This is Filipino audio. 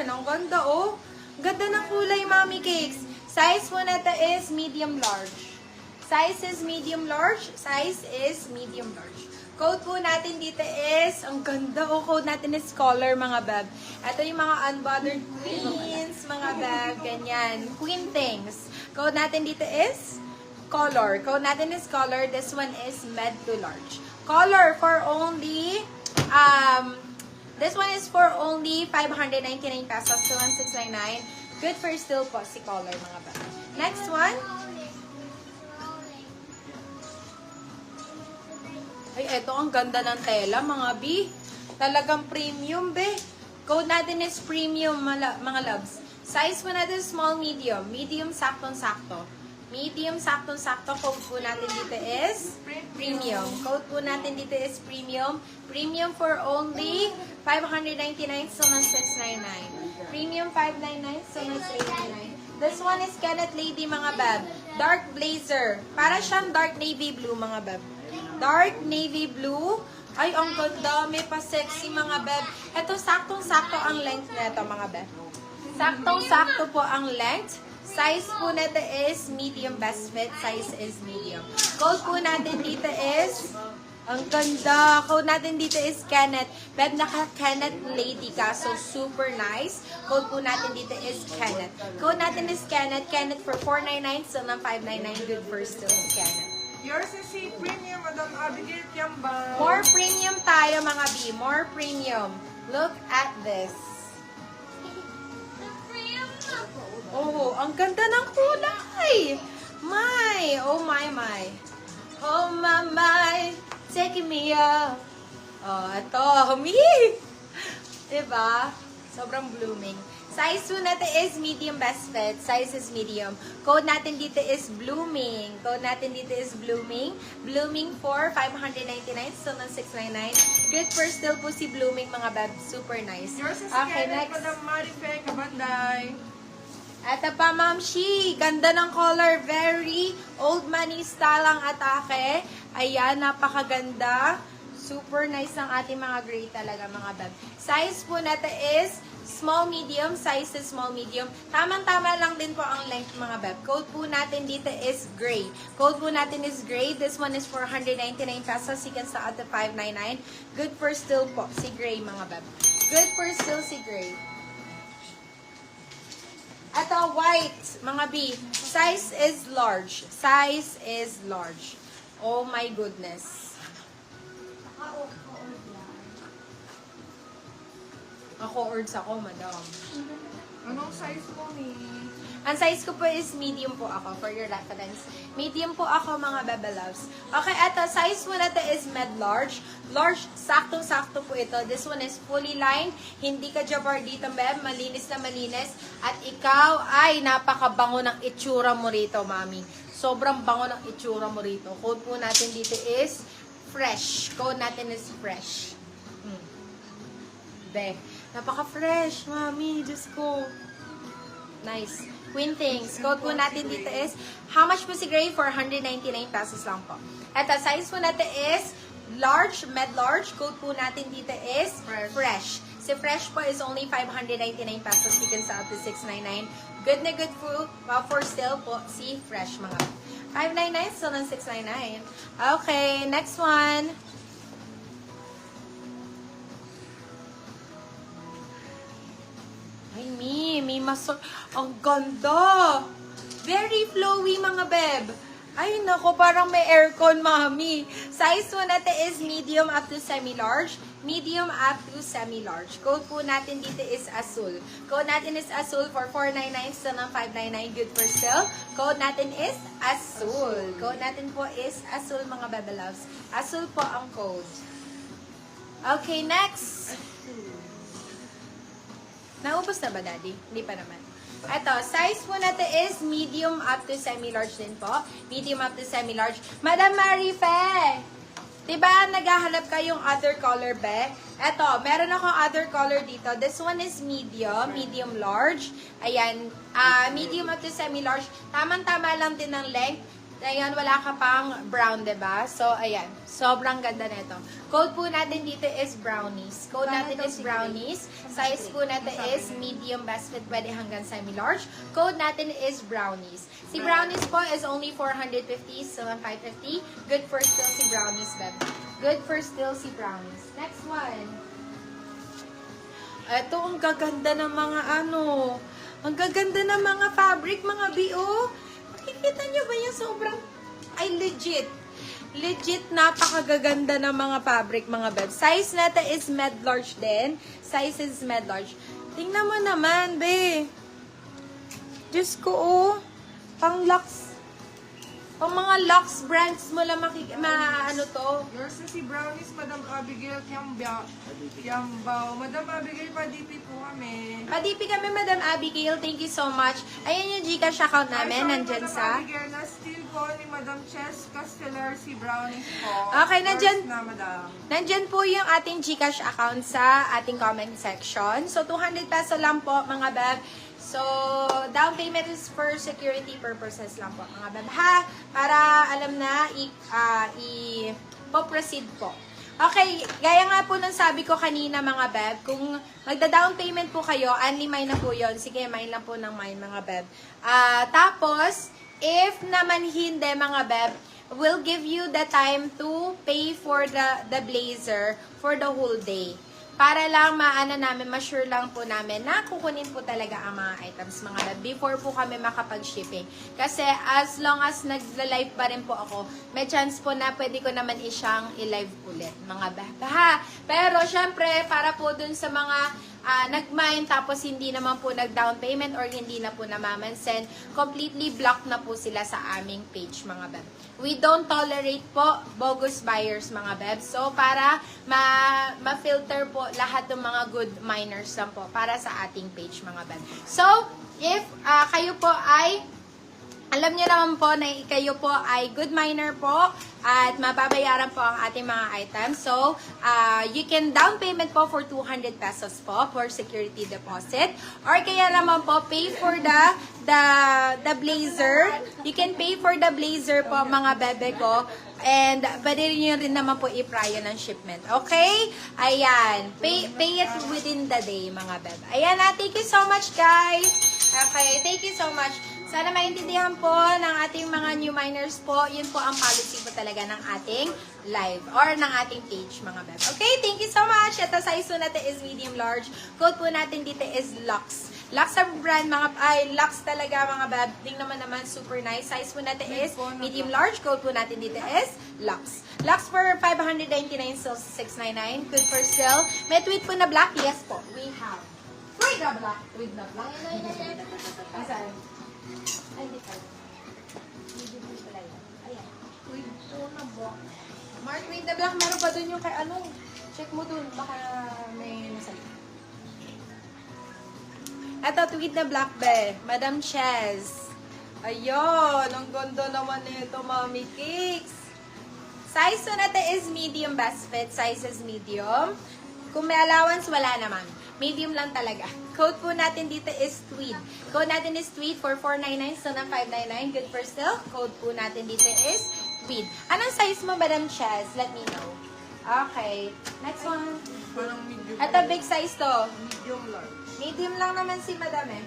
Ayan, ang ganda, oh. Ganda ng kulay, Mommy Cakes. Size po nito is medium large. Size is medium large. Size is medium large. Code po natin dito is, ang ganda, oh, code natin is color, mga bab. Ito yung mga unbothered queens, mga bab, ganyan. Queen things. Code natin dito is color. Code natin is color. This one is med to large. Color for only, this one is for only 599 pesos to 1699. Good for still po si color, mga bab. Next one. Ay, eto, ang ganda ng tela, mga B. Talagang premium, be. Code natin is premium, mga loves. Size po natin small, medium. Medium, saktong-sakto. Medium, saktong-sakto. Code po natin dito is premium. Code po natin dito is premium. Premium for only 599, so ng 699. Premium 599, so ng 689. This one is Kenneth Lady, mga bab. Dark blazer. Para siyang dark navy blue, mga bab. Dark navy blue. Ay, ang ganda. May pa-sexy, mga beb. Ito, saktong-sakto ang length nito, mga beb. Saktong-sakto po ang length. Size po nito is medium best fit. Size is medium. Code po natin dito is, ang ganda. Code natin dito is Kenneth. Beb, naka-Kenneth Lady ka. So, super nice. Code po natin dito is Kenneth. Code natin is Kenneth. Kenneth for 499. So, ng 599. Good for still si Kenneth. Yours is si premium, Madam Abigail Tiambang. More premium tayo, mga B. More premium. Look at this. Oh, ang ganda ng kulay. My, oh my. Oh my, taking me up. Oh, ito, me. Diba? Sobrang blooming. Size po natin is medium best fit. Size is medium. Code natin dito is blooming. Code natin dito is blooming. Blooming for 599. So, ng 699. Good for still po si blooming, mga bab. Super nice. Yours is Okay, Kenneth, next. Madam Marife Kabanday. Ito pa, Ma'am Shi. Ganda ng color. Very old money style ang atake. Ayan, napakaganda. Super nice ng ating mga gray talaga, mga bab. Size po natin is small, medium. Size is small, medium. Tamang-tama lang din po ang length, mga bab. Code po natin dito is gray. Code po natin is gray. This one is 499 pesos. You can start at the 599. Good for still po si gray, mga bab. Good for still si gray. Ito, white, mga B. Size is large. Size is large. Oh my goodness. Ako-ords ako, madam. Anong size mo ni? Ang size ko po is medium po ako, for your reference. Medium po ako, mga bebe loves. Okay, eto, size mo na to is med-large. Large, saktong-sakto po ito. This one is fully lined. Hindi ka jabar dito, beb. Malinis na malinis. At ikaw ay napakabango ng itsura mo rito, mami. Sobrang bango ng itsura mo rito. Code po natin dito is fresh. Code natin is fresh. Be, napaka-fresh, mami. Diyos ko. Nice. Queen things. Code po natin dito is, how much po si Gray? 499 pesos lang po. At size po natin is large, med-large. Code po natin dito is fresh. Si fresh po is only 599 pesos. You can sell up to 699. Good na good for sale po si fresh, mga 599, still ng 699. Okay, next one. Ay, may masok. Ang ganda! Very flowy, mga beb. Ay, nako, parang may aircon, mami. Size po natin is medium up to semi-large. Medium up to semi-large. Code po natin dito is Azul. Code natin is Azul for 499, still ng 599. Good for still. Code natin is Azul. Code natin po is Azul, mga bebe loves. Azul po ang code. Okay, next. Naubos na ba, Daddy? Hindi pa naman. Ito, size po natin is medium up to semi-large din po. Medium up to semi-large. Madam Marife! Diba, naghahanap kayong other color, be? Ito, meron akong other color dito. This one is medium, medium-large. Ayan, medium up to semi-large. Tamang-tama lang din ng length. Ayan, wala ka pang brown, diba? So, ayan. Sobrang ganda nito. Code po natin dito is brownies. Code natin is brownies. Size po natin is medium best fit, pwede hanggang semi-large. Code natin is brownies. Si brownies po is only 450, still ang 550. Good for still si brownies, beb. Good for still si brownies. Next one. Ito, ang gaganda ng mga ang gaganda ng mga fabric, mga BO. Makikita nyo ba yung sobrang, legit. Legit, napakagaganda ng mga fabric, mga beb. Size natin is med-large din. Size is med-large. Tingnan mo naman, be. Diyos ko, pang Lux. Pang mga Lux brands mo lang to. Yours na si Brownies, Madam Abigail Kiambao. Madam Abigail, pa-DP po kami. Pa-DP kami, Madam Abigail. Thank you so much. Ayan yung Gcash account namin. Nandyan Madam sa... Abigail, na-steal po ni Madam Ches Casteller si Brownies po. Okay, nandyan- Yours na, Madam. Nandyan po yung ating Gcash account sa ating comment section. So, 200 peso lang po, mga beb. So, down payment is for security purposes lang po, mga beb, ha? Para alam na, po-proceed po. Okay, gaya nga po ng sabi ko kanina, mga beb, kung magda-down payment po kayo, only mine na po yun. Sige, mine lang po ng mine, mga beb. Tapos, if naman hindi, mga beb, we'll give you the time to pay for the blazer for the whole day. Para lang namin, ma-sure lang po namin na kukunin po talaga ang mga items, mga beb, before po kami makapag-shipping. Kasi as long as nag-live pa rin po ako, may chance po na pwede ko naman isyang i-live ulit, mga beb, ha? Pero syempre, para po dun sa mga nag-mine tapos hindi naman po nag-down payment or hindi na po namamansin, completely blocked na po sila sa aming page, mga beb. We don't tolerate po bogus buyers, mga beb. So, para ma-filter po lahat ng mga good miners lang po para sa ating page, mga beb. So, if kayo po ay alam niyo naman po na kayo po ay good miner po at mababayaran po ang ating mga items. So, you can down payment po for 200 pesos po for security deposit. Or kaya naman po, pay for the blazer. You can pay for the blazer po, mga bebe ko. And pwede nyo rin naman po i-prior ng shipment. Okay? Ayan. Pay it within the day, mga bebe. Ayan na. Thank you so much, guys. Okay. Thank you so much. Sana maintindihan po ng ating mga new miners po. Yun po ang policy po talaga ng ating live or ng ating page, mga beb. Okay, thank you so much. Ito, size po natin is medium large. Code po natin dito is Lux. Lux ang brand, Lux talaga, mga beb. Tingnan naman, super nice. Size po natin is medium large. Code po natin dito is Lux. Lux for 599, still 699. Good for sale. May tweet po na black. Yes po, we have. Tweet na black. Tweet na black. Asan? Ay, hindi pala. Hindi pala yan. Ayan. Tweet na black. Mark, tweet na black. Meron pa dun yung kay ano? Check mo dun. Baka may nasalita. Ito, tweet na black be. Madam Ches. Ayun. Ang ganda naman nito, Mommy Cakes. Size so natin is medium best fit. Size is medium. Kung may allowance, wala naman. Medium lang talaga. Code po natin dito is Tweed. Code natin is Tweed for 499, so ng 599. Good for still. Code po natin dito is Tweed. Anong size mo, Madam Ches? Let me know. Okay. Next one. Parang medium. Ito, big size to. Medium large. Medium lang naman si Madam eh.